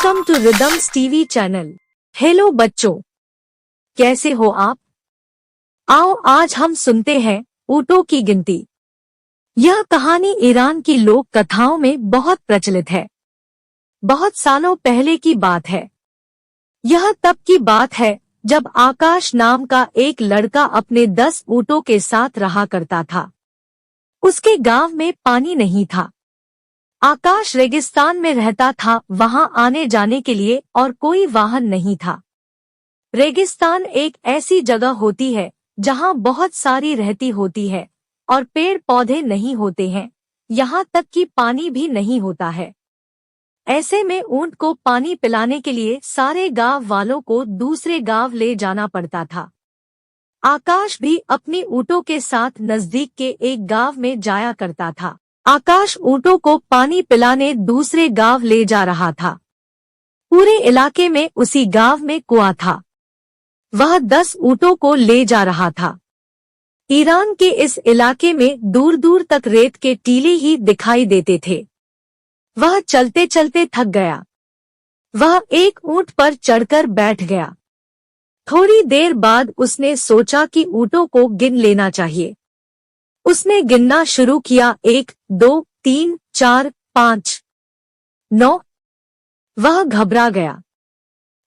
Welcome to Rhythms TV channel. Hello बच्चों, कैसे हो आप? आओ आज हम सुनते हैं ऊँटों की गिनती। यह कहानी ईरान की लोक कथाओं में बहुत प्रचलित है। बहुत सालों पहले की बात है। यह तब की बात है जब आकाश नाम का एक लड़का अपने 10 ऊँटों के साथ रहा करता था। उसके गांव में पानी नहीं था। आकाश रेगिस्तान में रहता था, वहां आने जाने के लिए और कोई वाहन नहीं था। रेगिस्तान एक ऐसी जगह होती है जहां बहुत सारी रहती होती है और पेड़ पौधे नहीं होते हैं, यहां तक कि पानी भी नहीं होता है। ऐसे में ऊंट को पानी पिलाने के लिए सारे गांव वालों को दूसरे गांव ले जाना पड़ता था। आकाश भी अपनी ऊँटों के साथ नजदीक के एक गांव में जाया करता था। आकाश ऊँटों को पानी पिलाने दूसरे गांव ले जा रहा था। पूरे इलाके में उसी गांव में कुआं था। वह 10 ऊँटों को ले जा रहा था। ईरान के इस इलाके में दूर दूर तक रेत के टीले ही दिखाई देते थे। वह चलते चलते थक गया। वह एक ऊँट पर चढ़कर बैठ गया। थोड़ी देर बाद उसने सोचा कि ऊँटों को गिन लेना चाहिए। उसने गिनना शुरू किया, 1, 2, 3, 4, 5, 9। वह घबरा गया।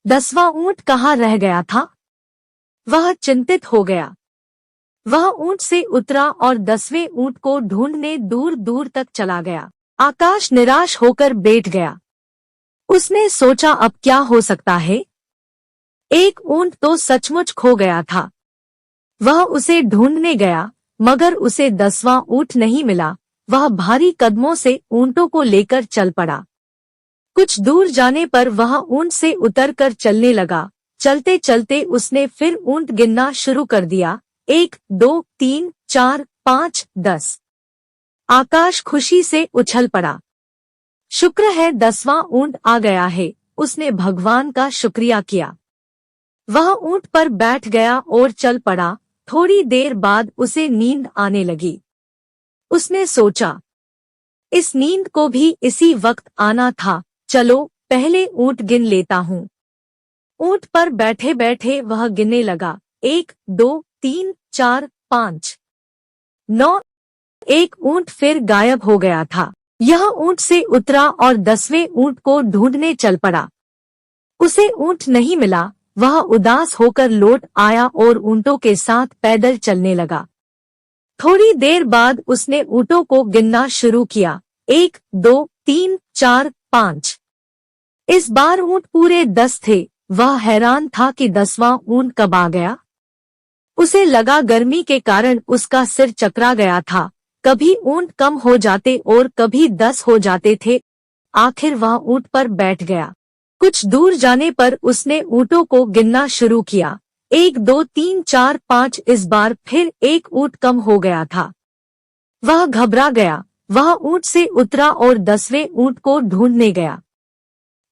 10वां ऊँट कहाँ रह गया था? वह चिंतित हो गया। वह ऊँट से उतरा और 10वें ऊँट को ढूंढने दूर दूर तक चला गया। आकाश निराश होकर बैठ गया। उसने सोचा अब क्या हो सकता है? एक ऊँट तो सचमुच खो गया था। वह उसे ढूंढने गया मगर उसे 10वां ऊँट नहीं मिला। वह भारी कदमों से ऊँटों को लेकर चल पड़ा। कुछ दूर जाने पर वह ऊँट से उतरकर चलने लगा। चलते चलते उसने फिर ऊँट गिनना शुरू कर दिया, 1, 2, 3, 4, 5, 10। आकाश खुशी से उछल पड़ा। शुक्र है 10वां ऊँट आ गया है। उसने भगवान का शुक्रिया किया। वह ऊँट पर बैठ गया और चल पड़ा। थोड़ी देर बाद उसे नींद आने लगी। उसने सोचा, इस नींद को भी इसी वक्त आना था। चलो पहले ऊँट गिन लेता हूँ। ऊँट पर बैठे बैठे वह गिनने लगा, 1, 2, 3, 4, 5, 9। एक ऊँट फिर गायब हो गया था। यह ऊँट से उतरा और 10वें ऊँट को ढूंढने चल पड़ा। उसे ऊँट नहीं मिला। वह उदास होकर लौट आया और ऊँटों के साथ पैदल चलने लगा। थोड़ी देर बाद उसने ऊँटों को गिनना शुरू किया, 1, 2, 3, 4, 5। इस बार ऊँट पूरे 10 थे। वह हैरान था कि 10वां ऊँट कब आ गया। उसे लगा गर्मी के कारण उसका सिर चकरा गया था। कभी ऊँट कम हो जाते और कभी 10 हो जाते थे। आखिर वह ऊँट पर बैठ गया। कुछ दूर जाने पर उसने ऊँटों को गिनना शुरू किया, 1, 2, 3, 4, 5। इस बार फिर एक ऊँट कम हो गया था। वह घबरा गया। वह ऊँट से उतरा और 10वें ऊँट को ढूंढने गया।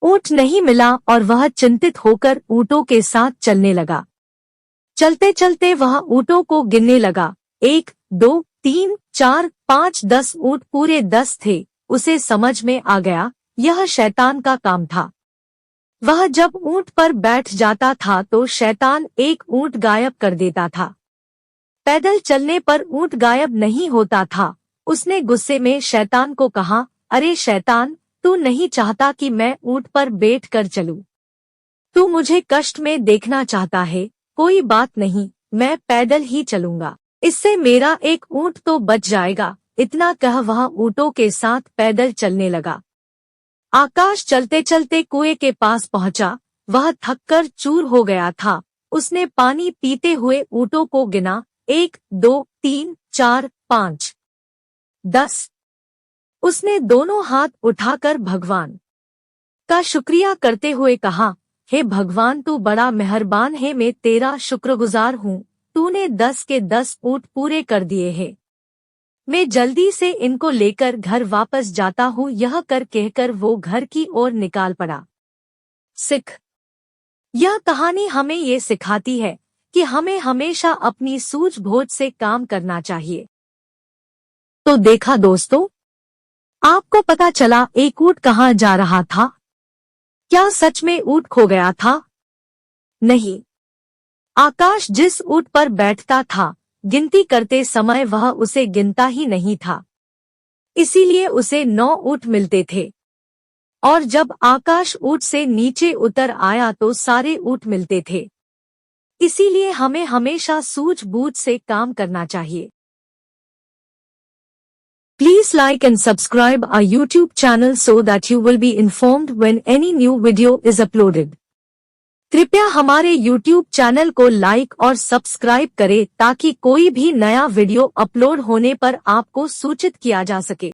ऊँट नहीं मिला और वह चिंतित होकर ऊँटों के साथ चलने लगा। चलते चलते वह ऊँटों को गिनने लगा, 1, 2, 3, 4, 5, 10 ऊँट पूरे 10 थे। उसे समझ में आ गया यह शैतान का काम था। वह जब ऊँट पर बैठ जाता था तो शैतान एक ऊँट गायब कर देता था। पैदल चलने पर ऊँट गायब नहीं होता था। उसने गुस्से में शैतान को कहा, अरे शैतान, तू नहीं चाहता कि मैं ऊँट पर बैठ कर चलूं? तू मुझे कष्ट में देखना चाहता है। कोई बात नहीं, मैं पैदल ही चलूंगा। इससे मेरा एक ऊँट तो बच जाएगा। इतना कह वह ऊँटों के साथ पैदल चलने लगा। आकाश चलते चलते कुएं के पास पहुंचा। वह थककर चूर हो गया था। उसने पानी पीते हुए ऊँटों को गिना, 1, 2, 3, 4, 5, 10। उसने दोनों हाथ उठाकर भगवान का शुक्रिया करते हुए कहा, हे भगवान, तू बड़ा मेहरबान है। मैं तेरा शुक्रगुजार हूँ। तूने 10 के 10 ऊँट पूरे कर दिए हैं। मैं जल्दी से इनको लेकर घर वापस जाता हूँ। यह कर कहकर वो घर की ओर निकाल पड़ा। सिख। यह कहानी हमें ये सिखाती है कि हमें हमेशा अपनी सूझबूझ से काम करना चाहिए। तो देखा दोस्तों, आपको पता चला एक ऊँट कहाँ जा रहा था। क्या सच में ऊँट खो गया था? नहीं। आकाश जिस ऊँट पर बैठता था, गिनती करते समय वह उसे गिनता ही नहीं था। इसीलिए उसे 9 ऊँट मिलते थे। और जब आकाश ऊँट से नीचे उतर आया तो सारे ऊँट मिलते थे। इसीलिए हमें हमेशा सूझबूझ से काम करना चाहिए। Please like and subscribe our YouTube channel so that you will be informed when any new video is uploaded. कृपया हमारे YouTube चैनल को लाइक और सब्सक्राइब करें ताकि कोई भी नया वीडियो अपलोड होने पर आपको सूचित किया जा सके।